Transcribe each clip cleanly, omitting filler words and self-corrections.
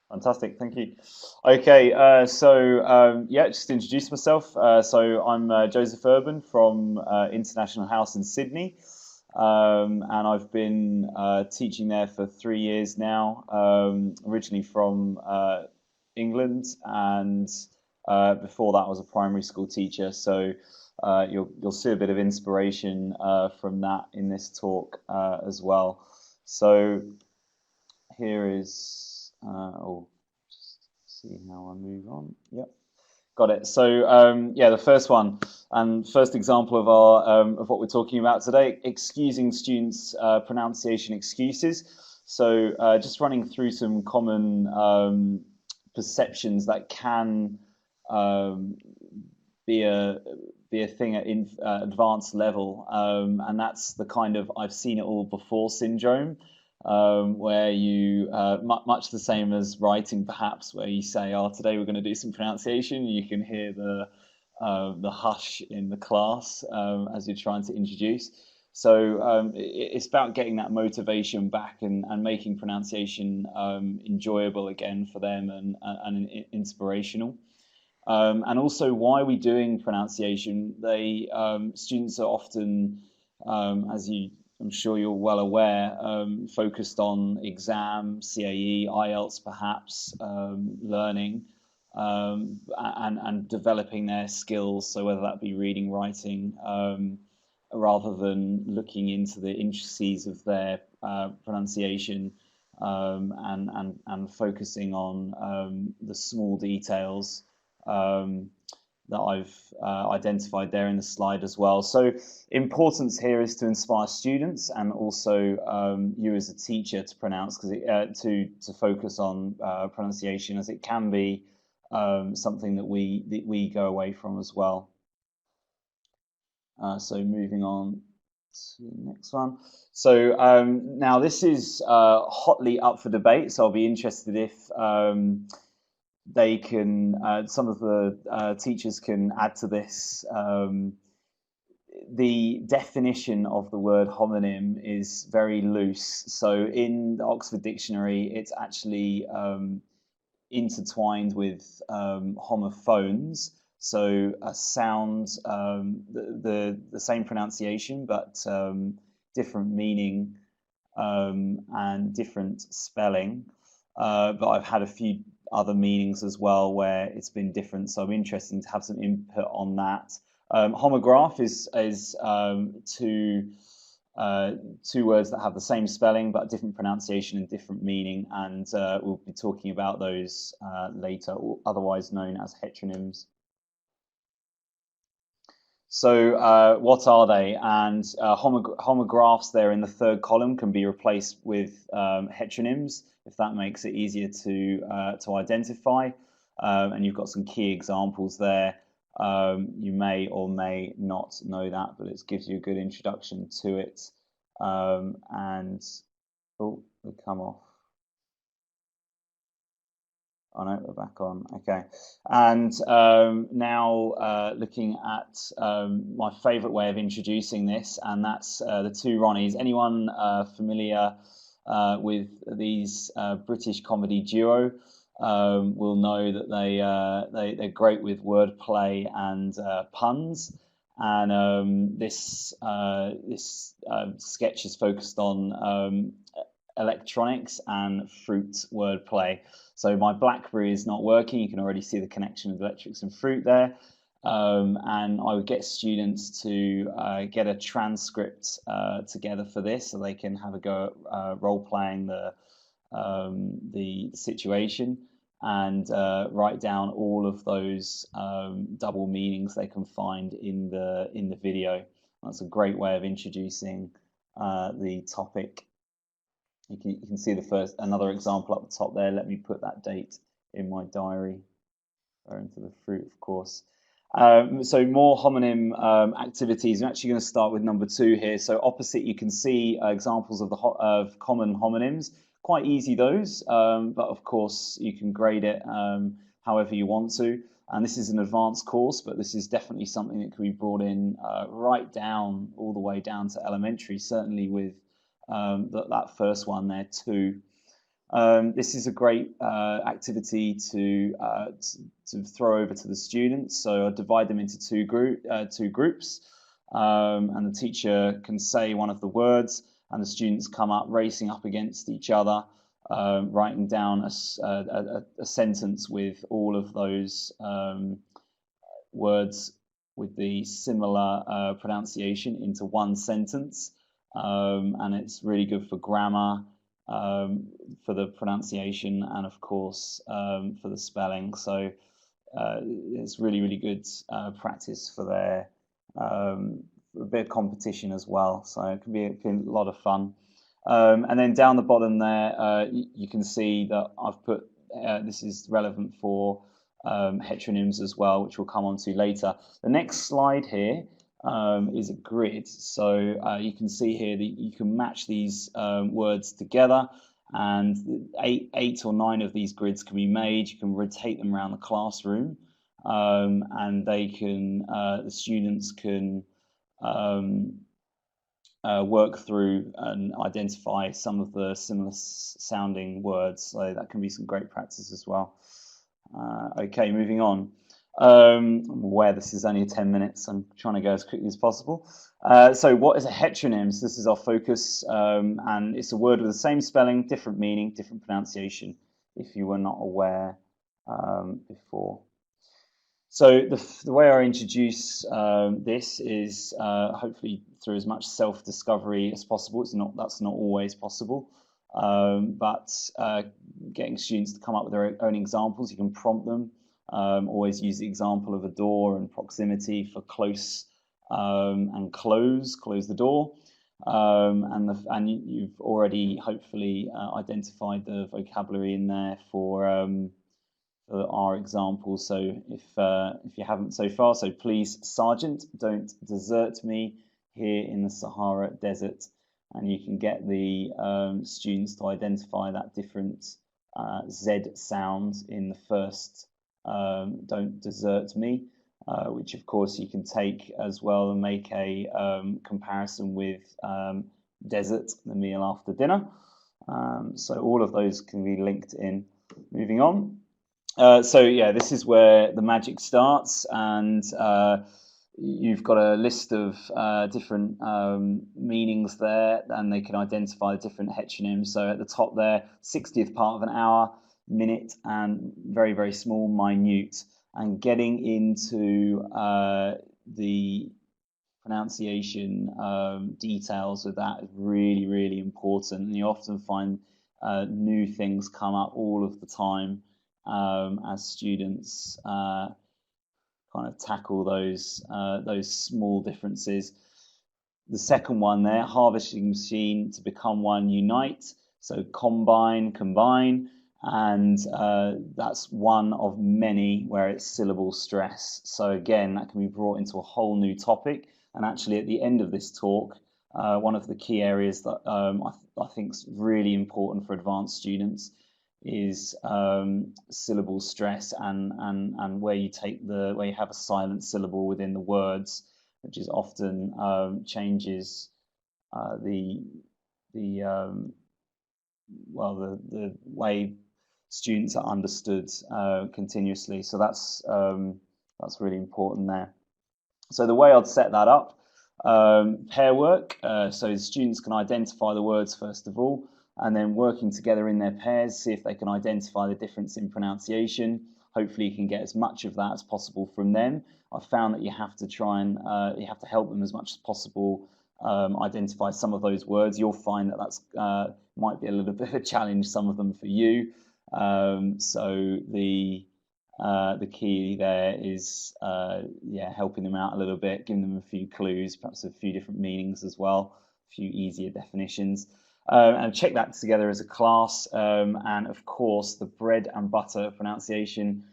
Fantastic, thank you. Okay, yeah, just to introduce myself. So I'm Joseph Urban from International House in Sydney, and I've been teaching there for 3 years now. Originally from England, and before that, I was a primary school teacher. So you'll see a bit of inspiration from that in this talk as well. So here is just see how I move on. Yep, got it. So yeah, the first one and first example of our of what we're talking about today: excusing students' pronunciation excuses. So just running through some common perceptions that can um, be a be a thing at advanced level, and that's the kind of "I've seen it all before" syndrome, where you much the same as writing, perhaps, where you say, "Oh, today we're going to do some pronunciation." You can hear the hush in the class as you're trying to introduce. So it's about getting that motivation back and making pronunciation enjoyable again for them and inspirational. And also, why are we doing pronunciation? Students are often, I'm sure you're well aware, focused on exam, CAE, IELTS, perhaps learning and developing their skills. So whether that be reading, writing, rather than looking into the intricacies of their pronunciation and focusing on the small details um, that I've identified there in the slide as well. So importance here is to inspire students and also you as a teacher to pronounce, because to focus on pronunciation, as it can be something that we go away from as well. So moving on to the next one. So now this is hotly up for debate. So I'll be interested if they can, some of the teachers can add to this. The definition of the word homonym is very loose. So in the Oxford Dictionary, it's actually intertwined with homophones. So a sound, the same pronunciation, but different meaning and different spelling. But I've had a few other meanings as well where it's been different. So I'm interested to have some input on that. Homograph is two words that have the same spelling but different pronunciation and different meaning, and we'll be talking about those later, otherwise known as heteronyms. So what are they? And homographs there in the third column can be replaced with heteronyms, if that makes it easier to identify. And you've got some key examples there. You may or may not know that, but it gives you a good introduction to it. And oh, we come off. Oh no, we're back on. Okay. And now looking at my favourite way of introducing this, and that's the two Ronnies. Anyone familiar with these British comedy duo will know that they're great with wordplay and puns. And this sketch is focused on electronics and fruit wordplay. So my BlackBerry is not working. You can already see the connection of electrics and fruit there. And I would get students to get a transcript together for this, so they can have a go at role playing the situation and write down all of those double meanings they can find in the video. That's a great way of introducing the topic. You can see the first another example up the top there. Let me put that date in my diary. Into the fruit, of course. So more homonym activities. I'm actually going to start with number 2 here. So opposite, you can see examples of common homonyms. Quite easy those, but of course you can grade it however you want to. And this is an advanced course, but this is definitely something that can be brought in right down, all the way down to elementary, certainly with that first one there too. This is a great activity to throw over to the students. So I divide them into two groups, and the teacher can say one of the words, and the students come up racing up against each other, writing down a sentence with all of those words with the similar pronunciation into one sentence, and it's really good for grammar, for the pronunciation, and of course for the spelling. So it's really good practice for their a bit of competition as well. So it can be a lot of fun. And then down the bottom there, you can see that I've put this is relevant for heteronyms as well, which we'll come on to later. The next slide here is a grid. So you can see here that you can match these words together, and eight or nine of these grids can be made. You can rotate them around the classroom, and they can the students can work through and identify some of the similar sounding words. So that can be some great practice as well. Okay, moving on. I'm aware this is only 10 minutes. I'm trying to go as quickly as possible. So what is a heteronym? So this is our focus, and it's a word with the same spelling, different meaning, different pronunciation, if you were not aware before. So the way I introduce this is hopefully through as much self-discovery as possible. That's not always possible, but getting students to come up with their own examples. You can prompt them. Always use the example of a door and proximity for close and close the door. And you've already hopefully identified the vocabulary in there for our example. So if you haven't so far, so please, Sergeant, don't desert me here in the Sahara Desert. And you can get the students to identify that different Z sound in the first don't desert me, which of course you can take as well and make a comparison with desert, the meal after dinner. So all of those can be linked in. Moving on. So yeah, this is where the magic starts, and you've got a list of different meanings there, and they can identify different heteronyms. So at the top there, 60th part of an hour, minute, and very small, minute. And getting into the pronunciation details of that is really important. And you often find new things come up all of the time as students kind of tackle those small differences. The second one there, harvesting machine to become one, unite. So combine, and that's one of many where it's syllable stress. So again, that can be brought into a whole new topic. And actually, at the end of this talk, one of the key areas that I think is really important for advanced students is syllable stress, and where you have a silent syllable within the words, which is often changes the way students are understood continuously. So that's really important there. So the way I'd set that up, pair work, so students can identify the words first of all, and then working together in their pairs, see if they can identify the difference in pronunciation. Hopefully you can get as much of that as possible from them. I've found that you have to try and you have to help them as much as possible identify some of those words. You'll find that that's might be a little bit of a challenge, some of them for you. So the key there is helping them out a little bit, giving them a few clues, perhaps a few different meanings as well, a few easier definitions. And check that together as a class, and of course the bread and butter pronunciation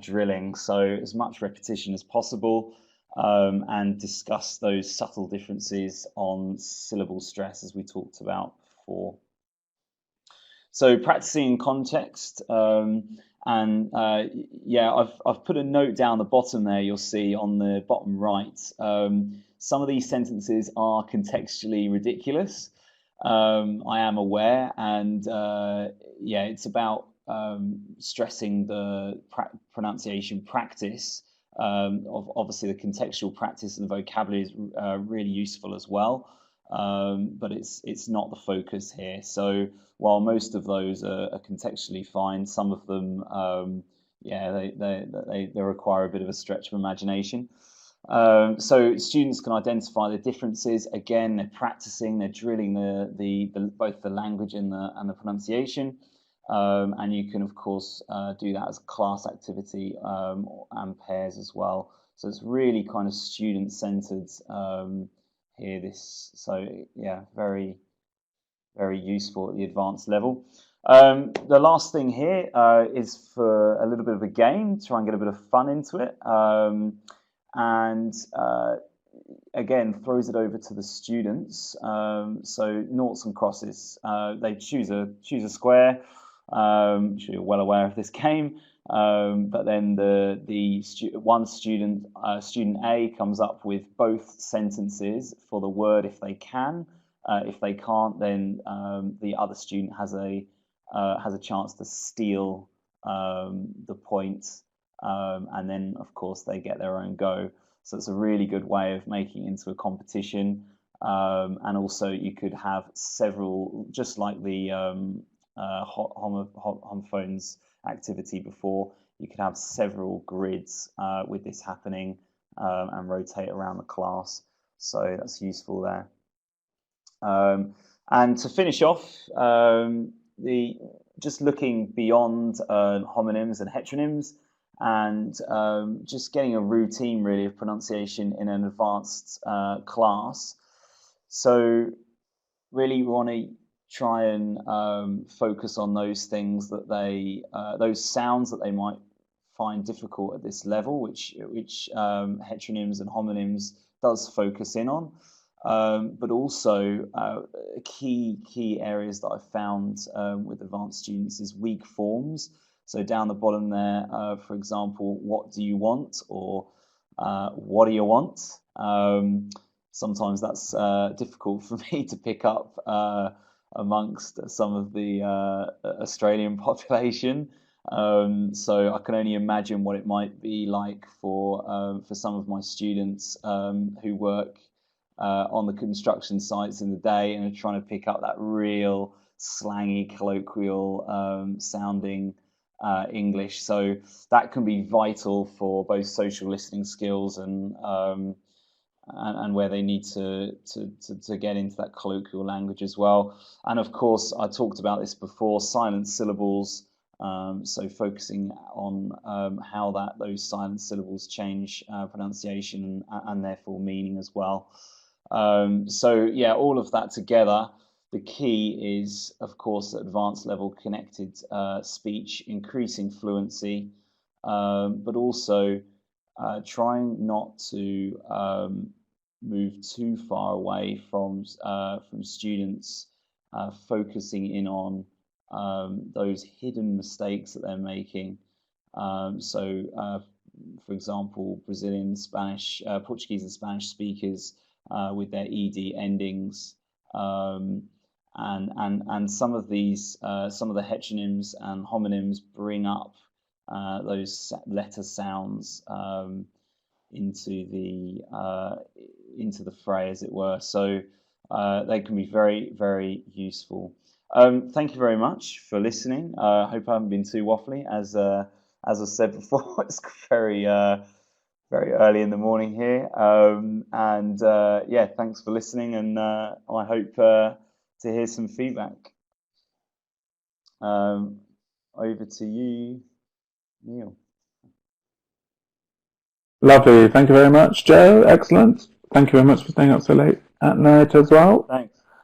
drilling. So as much repetition as possible, and discuss those subtle differences on syllable stress as we talked about before. So practicing in context, and I've put a note down the bottom there. You'll see on the bottom right, some of these sentences are contextually ridiculous. I am aware, and yeah, it's about stressing the pronunciation practice. Of obviously the contextual practice and the vocabulary is really useful as well, but it's not the focus here. So while most of those are contextually fine, some of them, yeah, they require a bit of a stretch of imagination. So students can identify the differences. Again, they're practicing, they're drilling the both the language and the pronunciation. And you can, of course, do that as a class activity and pairs as well. So it's really kind of student-centered here. So yeah, very, very useful at the advanced level. The last thing here is for a little bit of a game, try and get a bit of fun into it. And again, throws it over to the students. So noughts and crosses. They choose a square. I'm sure you're well aware of this game. But then one student, student A, comes up with both sentences for the word if they can. If they can't, then the other student has a chance to steal the point, and then of course they get their own go. So it's a really good way of making it into a competition. And also you could have several, just like the homophones activity before, you could have several grids with this happening and rotate around the class. So that's useful there. And to finish off, just looking beyond homonyms and heteronyms, and just getting a routine really of pronunciation in an advanced class. So really we want to try and focus on those things that those sounds that they might find difficult at this level, which heteronyms and homonyms does focus in on. But also key areas that I've found with advanced students is weak forms. So down the bottom there, for example, what do you want, or what do you want? Sometimes that's difficult for me to pick up amongst some of the Australian population. So I can only imagine what it might be like for some of my students who work on the construction sites in the day and are trying to pick up that real slangy, colloquial sounding English. So that can be vital for both social listening skills and where they need to get into that colloquial language as well. And of course, I talked about this before, silent syllables. So focusing on how those silent syllables change pronunciation and therefore meaning as well. So yeah, all of that together, the key is, of course, advanced level connected speech, increasing fluency, but also trying not to move too far away from students focusing in on those hidden mistakes that they're making. So, for example, Brazilian, Spanish, Portuguese and Spanish speakers with their ed endings, and some of these, some of the heteronyms and homonyms bring up those letter sounds into the fray, as it were. So they can be very, very useful. Thank you very much for listening. I hope I haven't been too waffly. As I said before, it's very very early in the morning here. And yeah, thanks for listening, and I hope to hear some feedback. Over to you, Neil. Lovely. Thank you very much, Joe. Excellent. Thank you very much for staying up so late at night as well. Thanks.